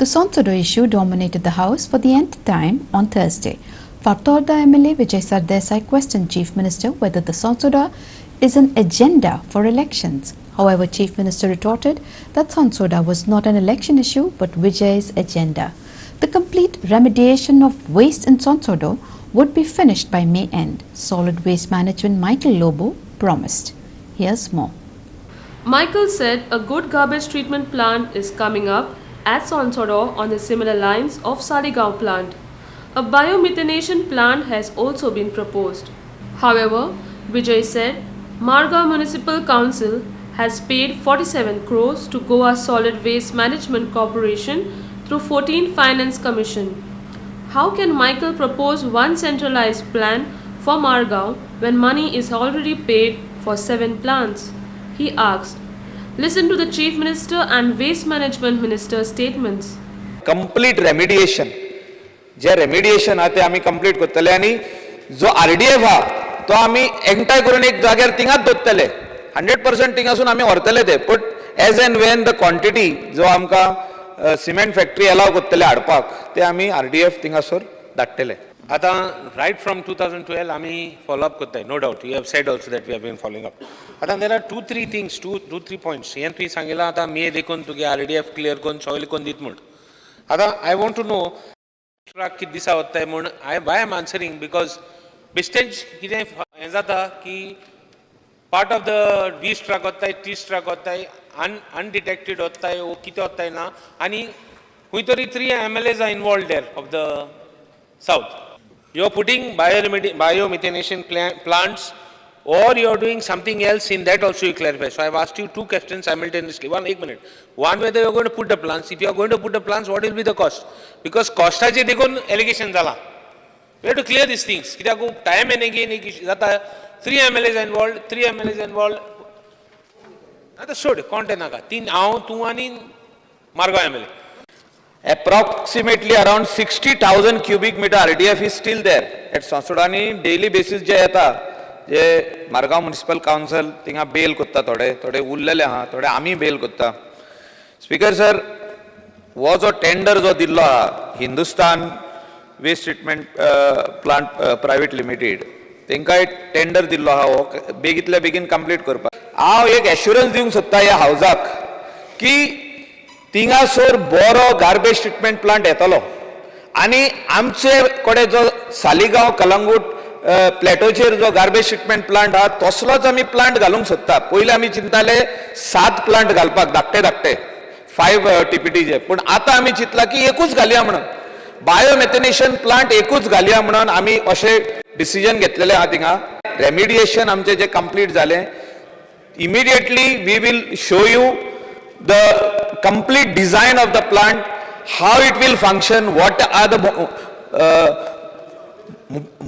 The Sonsodo issue dominated the House for the nth time on Thursday. Fatorda MLA Vijay Sardesai questioned Chief Minister whether the Sonsoda is an agenda for elections. However, Chief Minister retorted that Sonsoda was not an election issue but Vijay's agenda. The complete remediation of waste in Sonsodo would be finished by May end, Solid Waste Management Michael Lobo promised. Here's more. Michael said a good garbage treatment plant is coming up at Sonsodo on the similar lines of Saligaon plant. A biomethanation plant has also been proposed. However, Vijay said Margao Municipal Council has paid 47 crores to Goa Solid Waste Management Corporation through 14 Finance Commission. How can Michael propose one centralized plan for Margao when money is already paid for 7 plants? He asked. Listen to the Chief Minister and Waste Management Minister's statements. Complete remediation. जे remediation हा ते आम्ही complete करतले आणि जो RDF हा तो आम्ही एकठांय करून एक जाग्यार तिंगाच दवरतले 100% तिंगासून आम्ही व्हरतले ते but as and when the quantity जो आमकां सिमेंट फॅक्टरी अलाव करतले हाडपाक ते आम्ही RDF तिंगासोर धाडटले. आता right from 2012 आम्ही follow up करताय, no doubt. You have said also that we have been following up. आता there are two, three points. हे तुमी सांगितला आता मे देखून तुगे RDF clear करून soil करून दित म्हण. आता I want to know truck किती दिसा वताय म्हण why I am answering because बेस्टेज कितें हें जाता की part of the 20 ट्रक वताय 30 ट्रक वताय undetected वताय वो कितें वताय ना आणि खंय तरी 3 MLAs are involved there of the south. You are putting biomethanation plants or you are doing something else in that also you clarify. So I have asked you 2 questions simultaneously. One minute. One, whether you are going to put the plants. If you are going to put the plants, what will be the cost? Because cost has dekon allegation zala. We have to clear these things. Kitako time and again zata 3 MLAs involved, 3 MLAs involved. That is short. Content naga. 3 aao tu ani Margao MLA. Approximately around 60,000 cubic meter RDF is still there at Sonsoda आणि daily basis जे येता जे Margao municipal council थिंगा bell करता थोडे उरलेले आहा थोडे आमी बेल करता. स्पीकर सर हो जो टेंडर जो दिल्लो आहा Hindustan waste treatment plant private limited तेंका एक टेंडर दिल्लो आहा हो बेगीतल्या बेगीन कंप्लीट करपाक. हांव एक एश्युरन्स दिवंक सोदता ह्या हावजाक की थिंगासोर बरो गार्बेज ट्रीटमेंट प्लांट येतलो आणि आमचे कडे जो सालिगांव कलंगूट प्लॅटोचेर जो गार्बेज ट्रीटमेंट प्लांट आहा तसलोच आमी प्लांट घालूंक सोदता. पयलीं आमी चिंताले 7 प्लांट घालपाक धाकटे 5 TPTचे पूण आतां आमी चिंतला की एकूच घालया म्हणून बायोमेथनेशन प्लांट एकूच घालया म्हणून आमी अशें डिसिजन घेतलेलें आहा. थिंगा रेमिडिएशन आमचें जे कंप्लीट जालें immediately we will show you the complete design of the plant, how it will function, what are the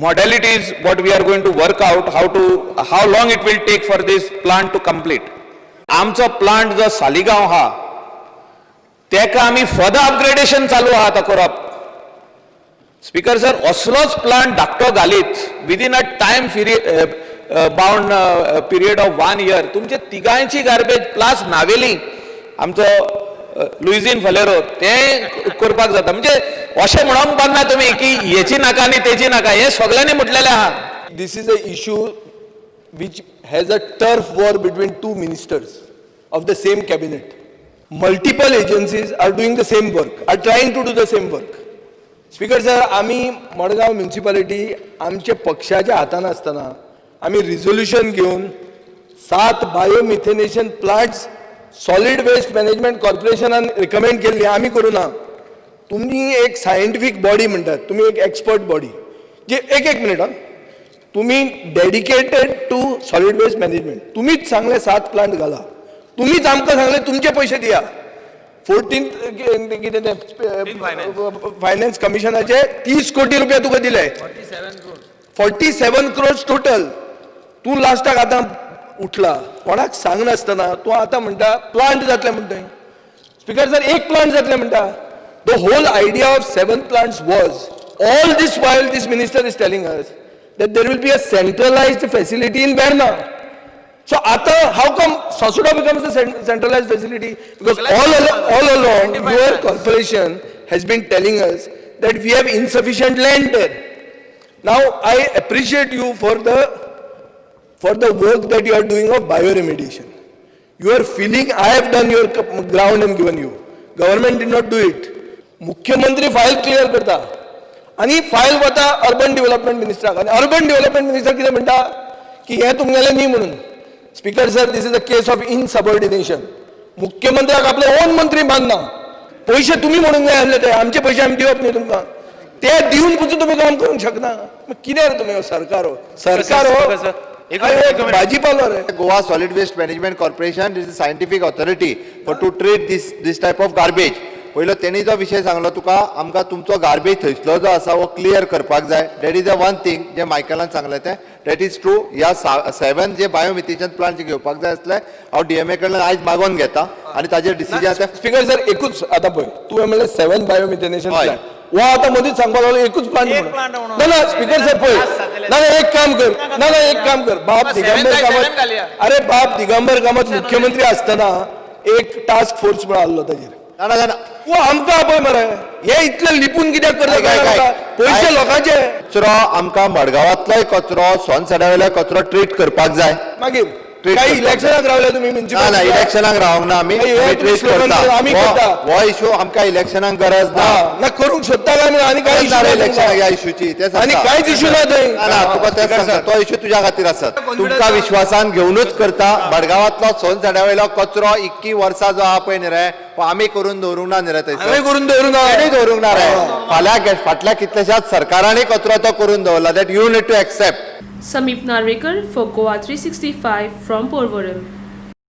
modalities what we are going to work out, how long it will take for this plant to complete. आमचो plant जो सालिगांव हा तेका आमी further upgradation चालू आहा तो करप. Speaker sir असलोच plant धाकटो घालीत within a time bound period of 1 year तुमचे तिगांयची गार्बेज प्लस नावेली आमचो लुइजिन फलेरो ते करपाक जाता. म्हणजे अशें म्हणूंक पावना तुमी की हेची नाका आनी तेची नाका हे सगळ्यांनी म्हटलेलें आहा. This is an issue which has a turf war between 2 ministers of the same cabinet. Multiple agencies are doing the same work, are trying to do the same work. Speaker sir, आमी Madgaon municipality आमचे पक्षाच्या हातान आसतना आमी resolution घेवन 7 biomethanation plants solid waste management कॉर्पोरेशनान recommend केल्ली आमी करूना. तुम्ही एक सायंटिफीक बॉडी म्हणटात, तुम्ही एक एक्सपर्ट बॉडी जे एक मिनिट तुम्ही dedicated to solid waste management तुम्हीच सांगले 7 प्लांट घाला. तुम्हीच आमकां सांगले तुमचे पैसे दिया. 14th फायनान्स कमिशनाचे 30 कोटी रुपया तुका दिले 47 crores टोटल. तू लास्टाक आतां उठला कोणाक सांगनासतना तू आता म्हणटा प्लांट जातले म्हणटा. स्पीकर सर एक प्लांट जातले म्हणटा. The whole idea of 7 plants was all this while this minister is telling us that there will be a centralized facility in Verna. So how come Sassoda becomes the centralized facility? Because all along your corporation has been telling us that we have insufficient land there. Now I appreciate you for the work that you are doing of bioremediation. You are feeling I have done your ground and given you. Government did not do it. मुख्यमंत्री file clear करता आणि file वता urban development मिनिस्टराक आणि urban development minister कितें म्हणटा की हे तुमगेलें न्ही म्हणून. Speaker sir, this is a case of insubordination. मुख्यमंत्र्याक आपले ओन मंत्री मानना. पैसे तुम्ही म्हणून जाय आसले ते आमचे पैसे आमी दिवप न्ही तुमकां. ते दिवन पुसून तुम्ही काम करूंक शकना. कितें रे तुमी सरकार हो भाजीपालो रे. Goa Solid Waste Management Corporation is a scientific authority for to treat this type of garbage. पयलो तेणी जो विषय सांगलो तुका आमकां तुमचो गार्बेज थंयसलो जो आसा वो क्लियर करपाक जाय. That is the one thing जे मायकलान सांगलें तें दॅट इज ट्रू. ह्या 7 जे बायोमिथेशन प्लांट जे घेवपाक जाय आसले हांव DMA कडल्यान आयज मागोवन घेता आनी ताजेर डिसिजन. स्पीकर सर, एकूच आतां पळय तुवें म्हणलें 7 बायोमिथेनेशन प्लांट. वो आता मदींच सांगपाक लागलो एकूच प्लांट म्हणून. ना स्पीकर सर पळय, ना एक काम कर बाप दिगंबर कामत. अरे बाप दिगंबर कामत मुख्यमंत्री आसतना एक टास्क फोर्स म्हणून आसलो ताजेर. वो आमकां पळय मरे हे इतले लिपून कित्याक करता. पयशे लोकांचे. कचरो आमकां मडगांवांतलोय कचरो सोनसड्यावयलो कचरो ट्रीट करपाक जाय. मागीर काही इलेक्शनाक रावले तुमी ना इलेक्शनाक रावंक ना आमी ट्रीट करता. हो इशू आमकां इलेक्शनाक गरज ना. करूंक सोदता काय म्हणून आनी काय इलेक्शनाक ह्या इशूची ते आनी कांयच इशू ना थंय. तुका तें सांगता तो इशू तुज्या खातीर आसा. तुमकां विश्वासान घेवनूच करता. मडगांवांतलो सोनसड्यावयलो कचरो 21 वर्सां जो आहा पळय न्ही रे आमी करून दवरूंक ना न्ही रे. थंय करून दवरूंक ना रे. फाल्यां कितल्याशाच सरकारांनी कचरो तो करून दवरला. That you need to accept. Samip Narvekar for Goa 365 from Porvorim.